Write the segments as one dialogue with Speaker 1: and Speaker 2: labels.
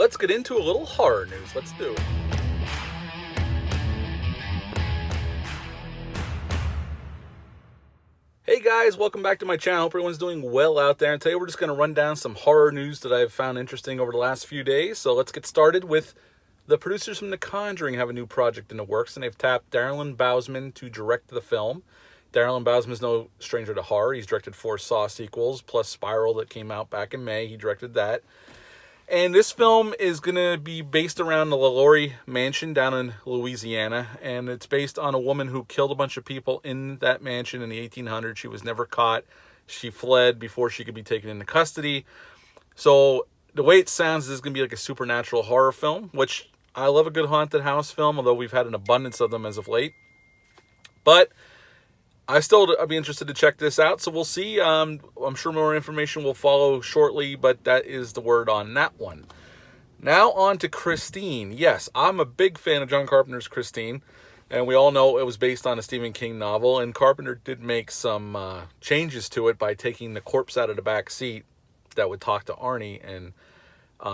Speaker 1: let's get into a little horror news. Let's do it. Hey guys, welcome back to my channel. Hope everyone's doing well out there. And today we're just going to run down some horror news that I've found interesting over the last few days. So let's get started with the producers from The Conjuring have a new project in the works, and they've tapped Darren Bousman to direct the film. Darren Bousman is no stranger to horror. He's directed 4 Saw sequels, plus Spiral that came out back in May. He directed that. And this film is going to be based around the LaLaurie mansion down in Louisiana. And it's based on a woman who killed a bunch of people in that mansion in the 1800s. She was never caught. She fled before she could be taken into custody. So the way it sounds is it's going to be like a supernatural horror film, which I love a good haunted house film, although we've had an abundance of them as of late. But I'd be interested to check this out, so we'll see. I'm sure more information will follow shortly, but that is the word on that one. Now on to Christine. Yes, I'm a big fan of John Carpenter's Christine, and we all know it was based on a Stephen King novel, and Carpenter did make some changes to it by taking the corpse out of the back seat that would talk to Arnie and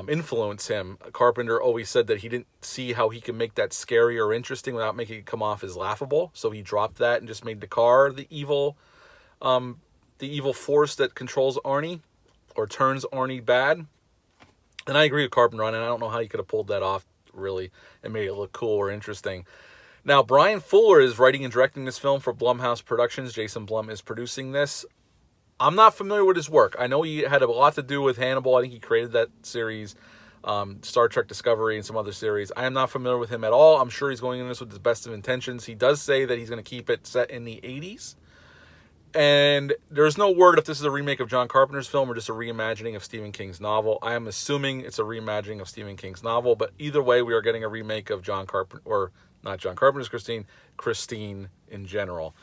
Speaker 1: influence him. Carpenter always said that he didn't see how he could make that scary or interesting without making it come off as laughable. So he dropped that and just made the car the evil force that controls Arnie or turns Arnie bad. And I agree with Carpenter on it. I don't know how he could have pulled that off really and made it look cool or interesting. Now, Brian Fuller is writing and directing this film for Blumhouse Productions. Jason Blum is producing this. I'm not familiar with his work. I know he had a lot to do with Hannibal. I think he created that series, Star Trek Discovery and some other series. I am not familiar with him at all. I'm sure he's going in this with the best of intentions. He does say that he's going to keep it set in the 80s. And there's no word if this is a remake of John Carpenter's film or just a reimagining of Stephen King's novel. I am assuming it's a reimagining of Stephen King's novel. But either way, we are getting a remake of John Carpenter, or not John Carpenter's Christine in general.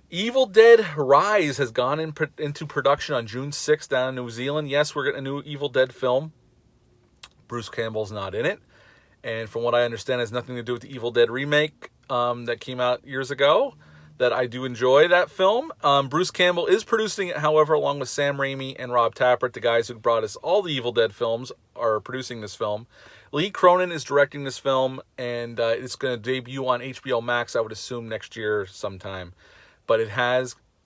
Speaker 1: Evil Dead Rise has gone into production on June 6th down in New Zealand. Yes, we're getting a new Evil Dead film. Bruce Campbell's not in it. And from what I understand, it has nothing to do with the Evil Dead remake that came out years ago. That I do enjoy that film. Bruce Campbell is producing it, however, along with Sam Raimi and Rob Tappert, the guys who brought us all the Evil Dead films, are producing this film. Lee Cronin is directing this film, and it's going to debut on HBO Max, I would assume, next year sometime. But it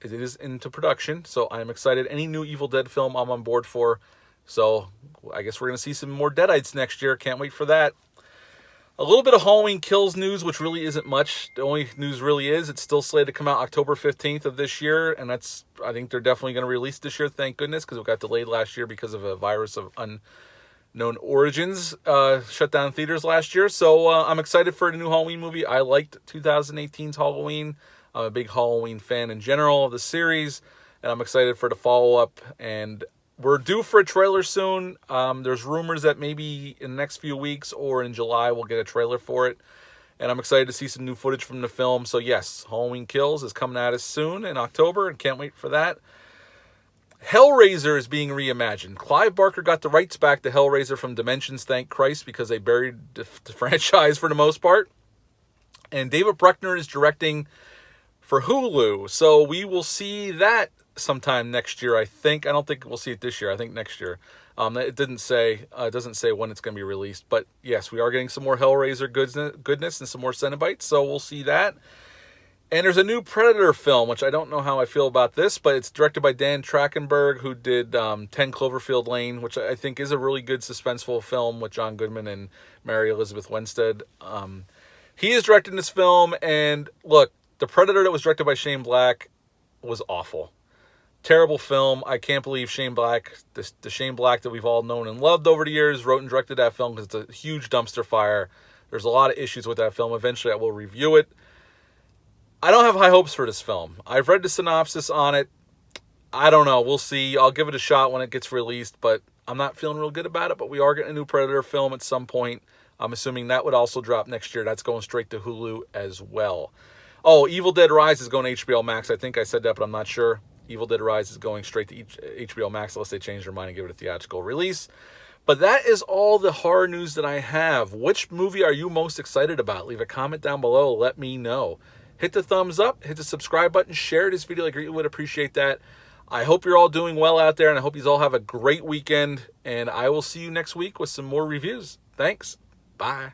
Speaker 1: is into production, so I'm excited. Any new Evil Dead film I'm on board for. So I guess we're going to see some more Deadites next year. Can't wait for that. A little bit of Halloween Kills news, which really isn't much. The only news really is it's still slated to come out October 15th of this year, and I think they're definitely going to release this year, thank goodness, because it got delayed last year because of a virus of unknown origins. Shut down theaters last year, so I'm excited for the new Halloween movie. I liked 2018's Halloween. I'm a big Halloween fan in general of the series, and I'm excited for the follow-up. And we're due for a trailer soon. There's rumors that maybe in the next few weeks or in July we'll get a trailer for it. And I'm excited to see some new footage from the film. So yes, Halloween Kills is coming at us soon in October, and can't wait for that. Hellraiser is being reimagined. Clive Barker got the rights back to Hellraiser from Dimensions, thank Christ, because they buried the franchise for the most part. And David Bruckner is directing for Hulu, so we will see that sometime next year, I think. I don't think we'll see it this year. I think next year. It doesn't say when it's going to be released, but yes, we are getting some more Hellraiser goodness and some more Cenobites, so we'll see that. And there's a new Predator film, which I don't know how I feel about this, but it's directed by Dan Trachtenberg, who did 10 Cloverfield Lane, which I think is a really good suspenseful film with John Goodman and Mary Elizabeth Winstead. He is directing this film, and look, The Predator that was directed by Shane Black was awful. Terrible film. I can't believe Shane Black, the Shane Black that we've all known and loved over the years, wrote and directed that film because it's a huge dumpster fire. There's a lot of issues with that film. Eventually, I will review it. I don't have high hopes for this film. I've read the synopsis on it. I don't know. We'll see. I'll give it a shot when it gets released, but I'm not feeling real good about it. But we are getting a new Predator film at some point. I'm assuming that would also drop next year. That's going straight to Hulu as well. Oh, Evil Dead Rise is going to HBO Max. I think I said that, but I'm not sure. Evil Dead Rise is going straight to HBO Max unless they change their mind and give it a theatrical release. But that is all the horror news that I have. Which movie are you most excited about? Leave a comment down below. Let me know. Hit the thumbs up. Hit the subscribe button. Share this video. I greatly would appreciate that. I hope you're all doing well out there, and I hope you all have a great weekend. And I will see you next week with some more reviews. Thanks. Bye.